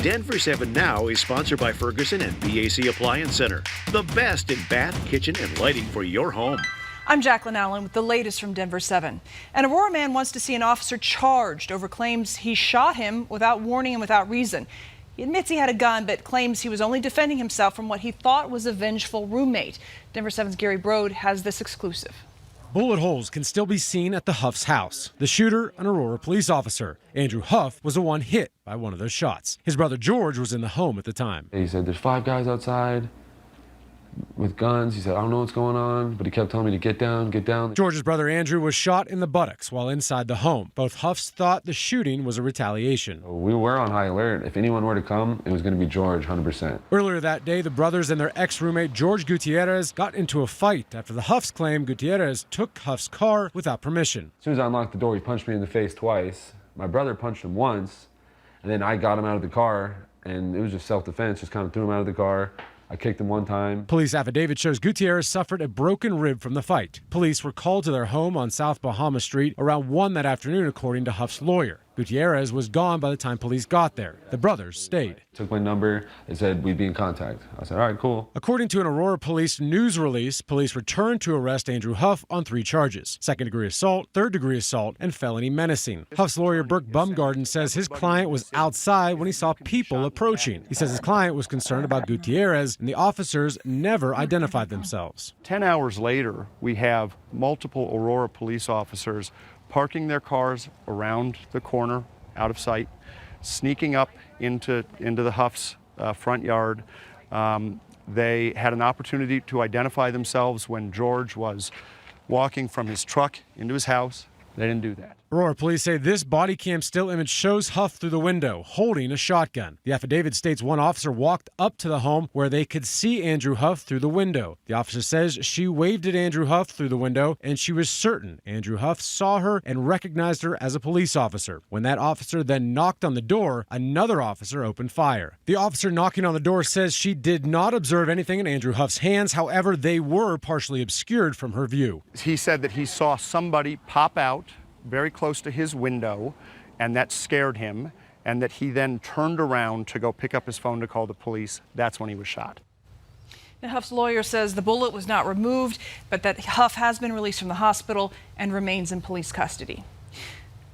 Denver 7 Now is sponsored by Ferguson and BAC Appliance Center, the best in bath, kitchen, and lighting for your home. I'm Jacqueline Allen with the latest from Denver 7. An Aurora man wants to see an officer charged over claims he shot him without warning and without reason. He admits he had a gun, but claims he was only defending himself from what he thought was a vengeful roommate. Denver 7's Gary Brode has this exclusive. Bullet holes can still be seen at the Huff's house. The shooter, an Aurora police officer. Andrew Huff was the one hit by one of those shots. His brother George was in the home at the time. He said, there's 5 guys outside with guns. He said, I don't know what's going on, but he kept telling me to get down, get down. George's brother Andrew was shot in the buttocks while inside the home. Both Huffs thought the shooting was a retaliation. We were on high alert. If anyone were to come, it was going to be George, 100%. Earlier that day, the brothers and their ex-roommate George Gutierrez got into a fight after the Huffs claimed Gutierrez took Huff's car without permission. As soon as I unlocked the door, he punched me in the face twice. My brother punched him once, and then I got him out of the car, and it was just self-defense, just kind of threw him out of the car. I kicked him one time. Police affidavit shows Gutierrez suffered a broken rib from the fight. Police were called to their home on South Bahama Street around 1 that afternoon, according to Huff's lawyer. Gutierrez was gone by the time police got there. The brothers stayed. Took my number. They said we'd be in contact. I said, all right, cool. According to an Aurora police news release, police returned to arrest Andrew Huff on 3 charges: second-degree assault, third-degree assault, and felony menacing. Huff's lawyer, Burke Bumgarden, says his client was outside when he saw people approaching. He says his client was concerned about Gutierrez, and the officers never identified themselves. 10 hours later, we have multiple Aurora police officers parking their cars around the corner, out of sight, sneaking up into the Huff's front yard. They had an opportunity to identify themselves when George was walking from his truck into his house. They didn't do that. Aurora police say this body cam still image shows Huff through the window, holding a shotgun. The affidavit states one officer walked up to the home where they could see Andrew Huff through the window. The officer says she waved at Andrew Huff through the window, and she was certain Andrew Huff saw her and recognized her as a police officer. When that officer then knocked on the door, another officer opened fire. The officer knocking on the door says she did not observe anything in Andrew Huff's hands. However, they were partially obscured from her view. He said that he saw somebody pop out very close to his window, and that scared him, and that he then turned around to go pick up his phone to call the police. That's when he was shot. Now, Huff's lawyer says the bullet was not removed, but that Huff has been released from the hospital and remains in police custody.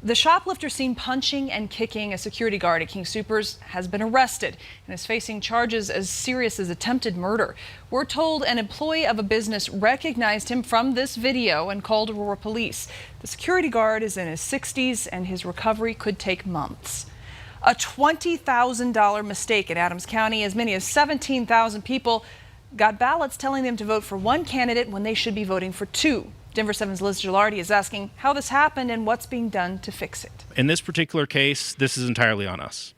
The shoplifter seen punching and kicking a security guard at King Soopers has been arrested and is facing charges as serious as attempted murder. We're told an employee of a business recognized him from this video and called Aurora police. The security guard is in his 60s and his recovery could take months. A $20,000 mistake in Adams County. As many as 17,000 people got ballots telling them to vote for one candidate when they should be voting for 2. Denver 7's Liz Gilardi is asking how this happened and what's being done to fix it. In this particular case, this is entirely on us.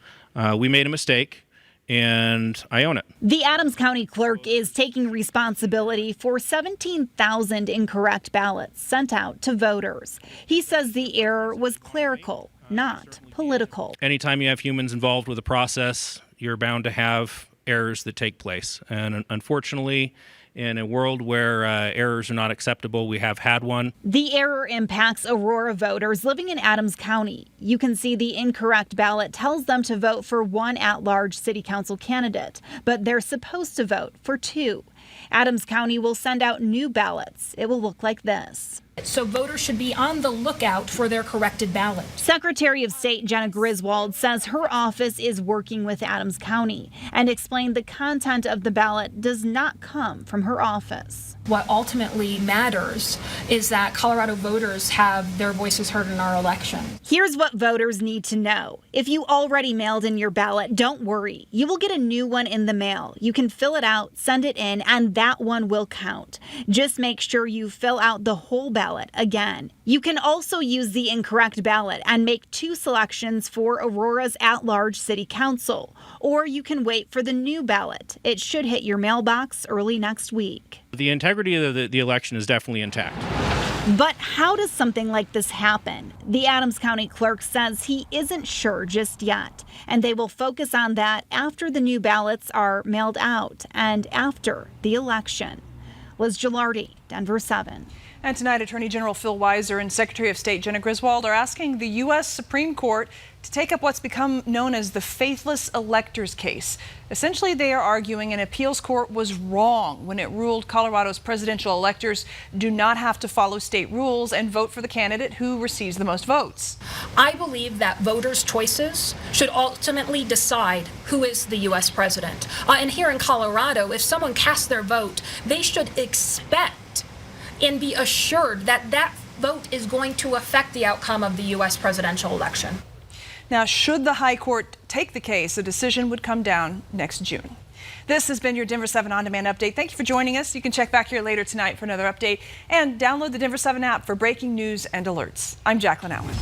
We made a mistake, and I own it. The Adams County clerk is taking responsibility for 17,000 incorrect ballots sent out to voters. He says the error was clerical, not political. Anytime you have humans involved with a process, you're bound to have errors that take place. And unfortunately, in a world where errors are not acceptable, we have had one. The error impacts Aurora voters living in Adams County. You can see the incorrect ballot tells them to vote for one at-large city council candidate, but they're supposed to vote for 2. Adams County will send out new ballots. It will look like this. So voters should be on the lookout for their corrected ballot. Secretary of State Jenna Griswold says her office is working with Adams County and explained the content of the ballot does not come from her office. What ultimately matters is that Colorado voters have their voices heard in our election. Here's what voters need to know. If you already mailed in your ballot, don't worry. You will get a new one in the mail. You can fill it out, send it in, and that one will count. Just make sure you fill out the whole ballot again. You can also use the incorrect ballot and make 2 selections for Aurora's at-large city council. Or you can wait for the new ballot. It should hit your mailbox early next week. The integrity of the election is definitely intact. But how does something like this happen? The Adams County clerk says he isn't sure just yet, and they will focus on that after the new ballots are mailed out and after the election. Liz Gilardi, Denver 7. And tonight, Attorney General Phil Weiser and Secretary of State Jena Griswold are asking the U.S. Supreme Court to take up what's become known as the faithless electors case. Essentially, they are arguing an appeals court was wrong when it ruled Colorado's presidential electors do not have to follow state rules and vote for the candidate who receives the most votes. I believe that voters' choices should ultimately decide who is the U.S. president. And here in Colorado, if someone casts their vote, they should expect and be assured that that vote is going to affect the outcome of the U.S. presidential election. Now, should the High Court take the case, a decision would come down next June. This has been your Denver 7 On Demand update. Thank you for joining us. You can check back here later tonight for another update and download the Denver 7 app for breaking news and alerts. I'm Jacqueline Allen.